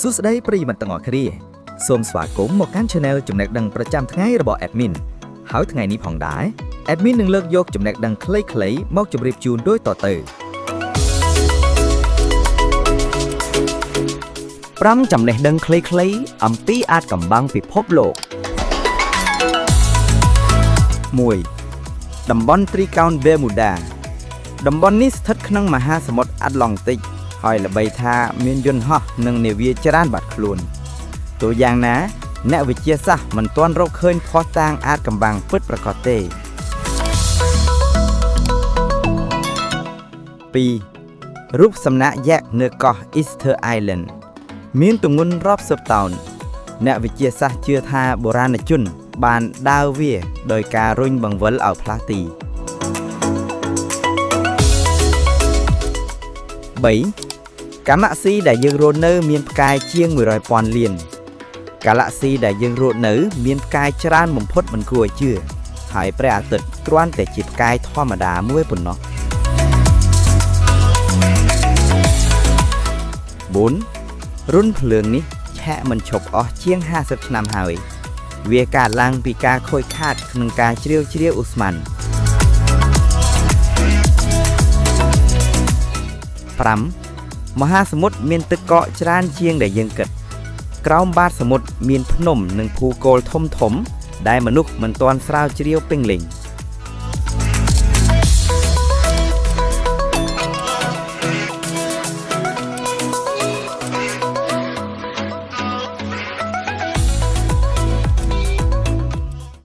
សួស្តីប្រិយមិត្តទាំងអស់គ្នាសូមស្វាគមន៍មកកាន់ Channel ចំណេះដឹងប្រចាំថ្ងៃរបស់ Admin ហើយថ្ងៃនេះផងដែរ Admin នឹងលើកយកចំណេះដឹងខ្លីៗមកជម្រាបជូនដូចតទៅ5ចំណេះដឹងខ្លីៗអំពីអាចកំបាំងពិភពលោក1តំបន់ត្រីកោណ Bermuda តំបន់នេះស្ថិតក្នុងមហាសមុទ្រអាត្លង់តិកហើយល្បីថាមានយន្តហោះនិងនាវាច្រើនបាត់ខ្លួនតួយ៉ាងណាអ្នកវិទ្យាសាស្ត្រមិនទាន់រកឃើញភស្តុតាងអាចកំបាំងពិតប្រាកដទេ2រូបសំណាកយក្សនៅកោះ Easter Island មានទម្ងន់រាប់សិបតោនអ្នកវិទ្យាសាស្ត្រជឿថាបុរាណជនបានដើរវាដោយការរុញបង្វិលឲ្យផ្លាស់ទី3កាឡាក់ស៊ីដែលយើងរស់នៅមានផ្កាយជាង 100,000 លានកាឡាក់ស៊ីដែលយើងរស់នៅមានផ្កាយច្រើនបំផុតមិនគួរឲ្យជឿហើយព្រះអាទិត្យគ្រាន់តែជាផ្កាយធម្មតាមួយប៉ុណ្ណោះ4រុនភ្លើងនេះឆាកមិនឈប់អស់ជាង50ឆ្នាំហើយវាកើតឡើងពីការខូចខាតក្នុងការជ្រាវជ្រាវឧស្ម័ន5មហាសមុទ្រមានទឹកកកច្រើនជាងដែលយើងគិតក្រោមបាតសមុទ្រមានភ្នំនិងភូគោលធំៗដែលមនុស្សមិនទាន់ស្រាវជ្រាវពេញលេញ